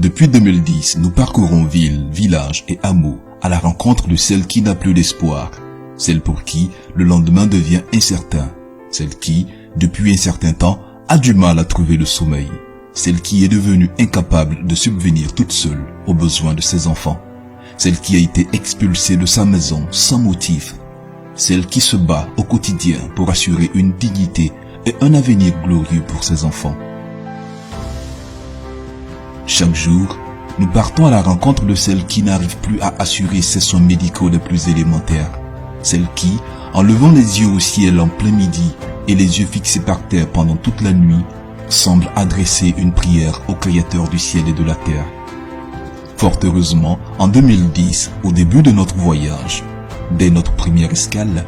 Depuis 2010, nous parcourons villes, villages et hameaux à la rencontre de celle qui n'a plus d'espoir, celle pour qui le lendemain devient incertain, celle qui, depuis un certain temps, a du mal à trouver le sommeil, celle qui est devenue incapable de subvenir toute seule aux besoins de ses enfants, celle qui a été expulsée de sa maison sans motif, celle qui se bat au quotidien pour assurer une dignité et un avenir glorieux pour ses enfants. Chaque jour, nous partons à la rencontre de celles qui n'arrivent plus à assurer ses soins médicaux les plus élémentaires. Celles qui, en levant les yeux au ciel en plein midi et les yeux fixés par terre pendant toute la nuit, semblent adresser une prière au Créateur du ciel et de la terre. Fort heureusement, en 2010, au début de notre voyage, dès notre première escale,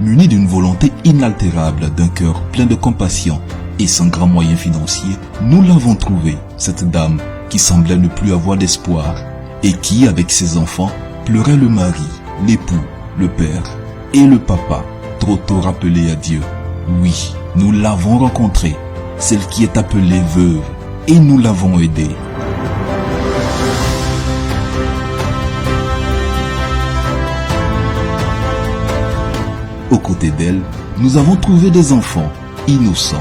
munis d'une volonté inaltérable, d'un cœur plein de compassion et sans grands moyens financiers, nous l'avons trouvée, cette dame qui semblait ne plus avoir d'espoir et qui, avec ses enfants, pleurait le mari, l'époux, le père et le papa, trop tôt rappelés à Dieu. Oui, nous l'avons rencontrée, celle qui est appelée veuve, et nous l'avons aidée. Aux côtés d'elle, nous avons trouvé des enfants innocents,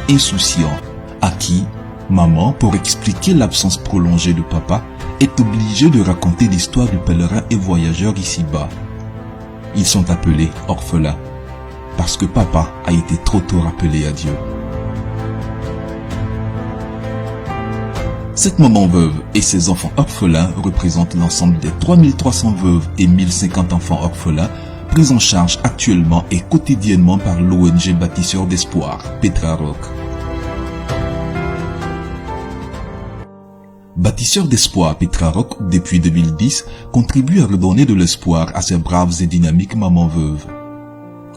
insouciants, à qui maman, pour expliquer l'absence prolongée de papa, est obligée de raconter l'histoire du pèlerin et voyageur ici-bas. Ils sont appelés orphelins, parce que papa a été trop tôt rappelé à Dieu. Cette maman veuve et ses enfants orphelins représentent l'ensemble des 3300 veuves et 1050 enfants orphelins pris en charge actuellement et quotidiennement par l'ONG Bâtisseurs d'Espoir, Petra Rock. Bâtisseurs d'Espoir Petra Rock, depuis 2010, contribue à redonner de l'espoir à ces braves et dynamiques mamans veuves.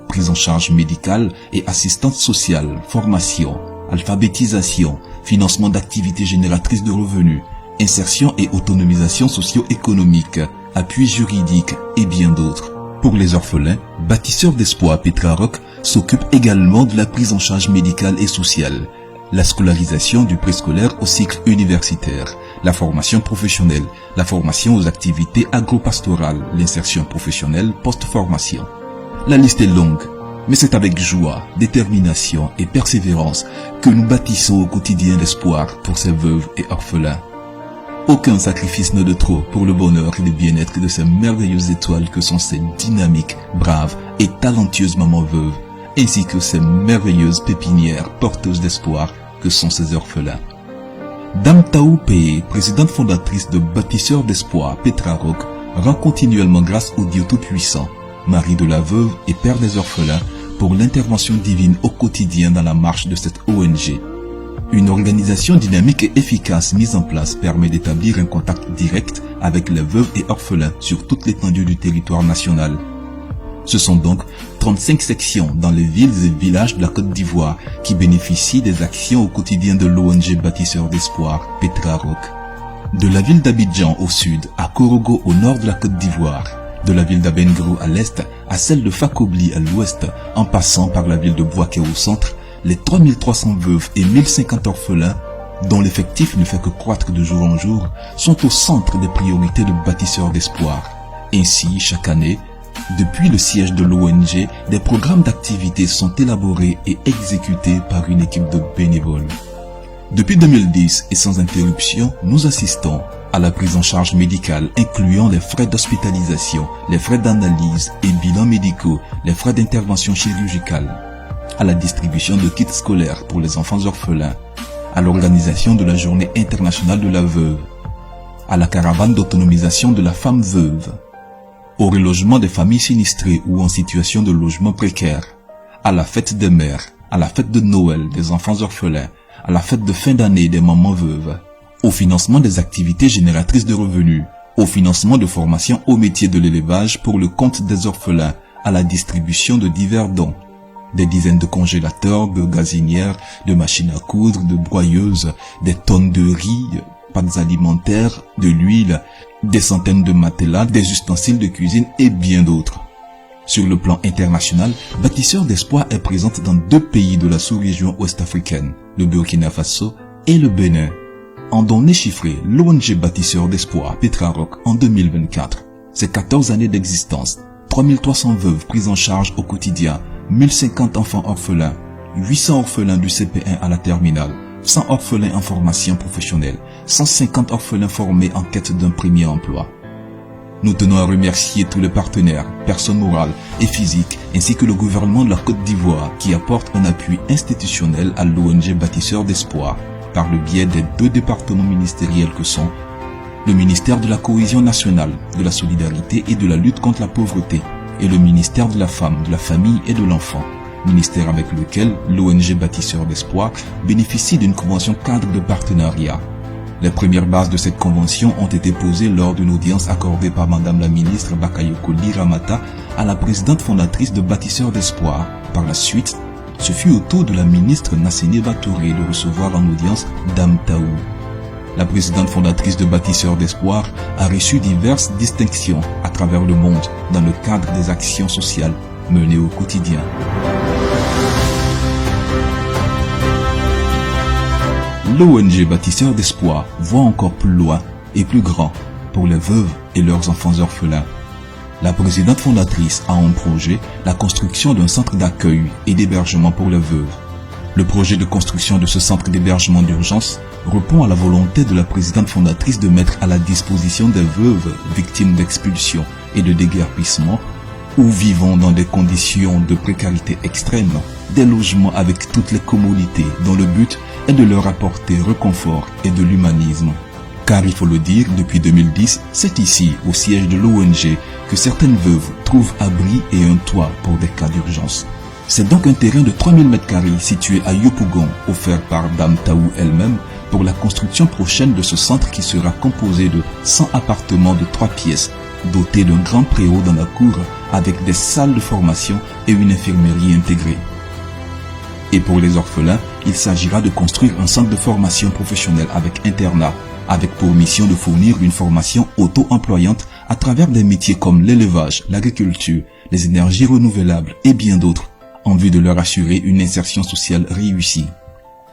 Prise en charge médicale et assistance sociale, formation, alphabétisation, financement d'activités génératrices de revenus, insertion et autonomisation socio-économique, appui juridique et bien d'autres. Pour les orphelins, Bâtisseurs d'Espoir Petra Rock s'occupe également de la prise en charge médicale et sociale, la scolarisation du préscolaire au cycle universitaire, la formation professionnelle, la formation aux activités agro-pastorales, l'insertion professionnelle post-formation. La liste est longue, mais c'est avec joie, détermination et persévérance que nous bâtissons au quotidien l'espoir pour ces veuves et orphelins. Aucun sacrifice n'est de trop pour le bonheur et le bien-être de ces merveilleuses étoiles que sont ces dynamiques, braves et talentueuses mamans veuves, ainsi que ces merveilleuses pépinières porteuses d'espoir que sont ces orphelins. Dame Taou Peye, présidente fondatrice de Bâtisseurs d'Espoir Petra Rock, rend continuellement grâce au Dieu Tout-Puissant, mari de la veuve et père des orphelins, pour l'intervention divine au quotidien dans la marche de cette ONG. Une organisation dynamique et efficace mise en place permet d'établir un contact direct avec les veuves et orphelins sur toute l'étendue du territoire national. Ce sont donc 35 sections dans les villes et villages de la Côte d'Ivoire qui bénéficient des actions au quotidien de l'ONG Bâtisseurs d'Espoir, Petra Rock. De la ville d'Abidjan au sud à Korogo au nord de la Côte d'Ivoire, de la ville d'Abengrou à l'est à celle de Fakobli à l'ouest, en passant par la ville de Bouaké au centre, les 3300 veuves et 1050 orphelins, dont l'effectif ne fait que croître de jour en jour, sont au centre des priorités de Bâtisseurs d'Espoir. Ainsi, chaque année, depuis le siège de l'ONG, des programmes d'activité sont élaborés et exécutés par une équipe de bénévoles. Depuis 2010 et sans interruption, nous assistons à la prise en charge médicale incluant les frais d'hospitalisation, les frais d'analyse et bilans médicaux, les frais d'intervention chirurgicale, à la distribution de kits scolaires pour les enfants orphelins, à l'organisation de la Journée internationale de la veuve, à la caravane d'autonomisation de la femme veuve, au relogement des familles sinistrées ou en situation de logement précaire, à la fête des mères, à la fête de Noël des enfants orphelins, à la fête de fin d'année des mamans veuves, au financement des activités génératrices de revenus, au financement de formations au métier de l'élevage pour le compte des orphelins, à la distribution de divers dons, des dizaines de congélateurs, de gazinières, de machines à coudre, de broyeuses, des tonnes de riz, pâtes alimentaires, de l'huile, des centaines de matelas, des ustensiles de cuisine et bien d'autres. Sur le plan international, Bâtisseurs d'Espoir est présente dans 2 pays de la sous-région ouest-africaine, le Burkina Faso et le Bénin. En données chiffrées, l'ONG bâtisseur d'espoir Petraroc en 2024, c'est 14 années d'existence, 3300 veuves prises en charge au quotidien, 1050 enfants orphelins, 800 orphelins du CP1 à la terminale, 100 orphelins en formation professionnelle, 150 orphelins formés en quête d'un premier emploi. Nous tenons à remercier tous les partenaires, personnes morales et physiques, ainsi que le gouvernement de la Côte d'Ivoire qui apporte un appui institutionnel à l'ONG bâtisseur d'espoir par le biais des 2 départements ministériels que sont le ministère de la Cohésion nationale, de la solidarité et de la lutte contre la pauvreté et le ministère de la Femme, de la Famille et de l'Enfant, ministère avec lequel l'ONG bâtisseur d'espoir bénéficie d'une convention cadre de partenariat. Les premières bases de cette convention ont été posées lors d'une audience accordée par Madame la ministre Bakayoko Liramata à la présidente fondatrice de Bâtisseurs d'Espoir. Par la suite, ce fut au tour de la ministre Nassene Batouré de recevoir en audience Dame Taou. La présidente fondatrice de Bâtisseurs d'Espoir a reçu diverses distinctions à travers le monde dans le cadre des actions sociales menées au quotidien. L'ONG Bâtisseurs d'Espoir voit encore plus loin et plus grand pour les veuves et leurs enfants orphelins. La présidente fondatrice a en projet la construction d'un centre d'accueil et d'hébergement pour les veuves. Le projet de construction de ce centre d'hébergement d'urgence répond à la volonté de la présidente fondatrice de mettre à la disposition des veuves victimes d'expulsion et de déguerpissement ou vivant dans des conditions de précarité extrême, des logements avec toutes les commodités dont le but est de leur apporter réconfort et de l'humanisme. Car il faut le dire, depuis 2010, c'est ici, au siège de l'ONG, que certaines veuves trouvent abri et un toit pour des cas d'urgence. C'est donc un terrain de 3000 m² situé à Yopougon, offert par Dame Taou elle-même, pour la construction prochaine de ce centre qui sera composé de 100 appartements de 3 pièces, dotés d'un grand préau dans la cour, avec des salles de formation et une infirmerie intégrée. Et pour les orphelins, il s'agira de construire un centre de formation professionnelle avec internat, avec pour mission de fournir une formation auto-employante à travers des métiers comme l'élevage, l'agriculture, les énergies renouvelables et bien d'autres, en vue de leur assurer une insertion sociale réussie.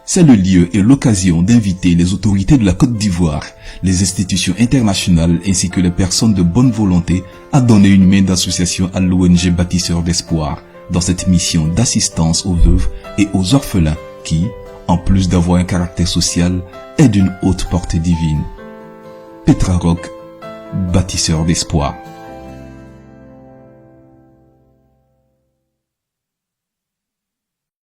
C'est le lieu et l'occasion d'inviter les autorités de la Côte d'Ivoire, les institutions internationales ainsi que les personnes de bonne volonté à donner une main d'association à l'ONG Bâtisseurs d'Espoir dans cette mission d'assistance aux veuves et aux orphelins qui, en plus d'avoir un caractère social, est d'une haute portée divine. Petraroc, Bâtisseurs d'Espoir.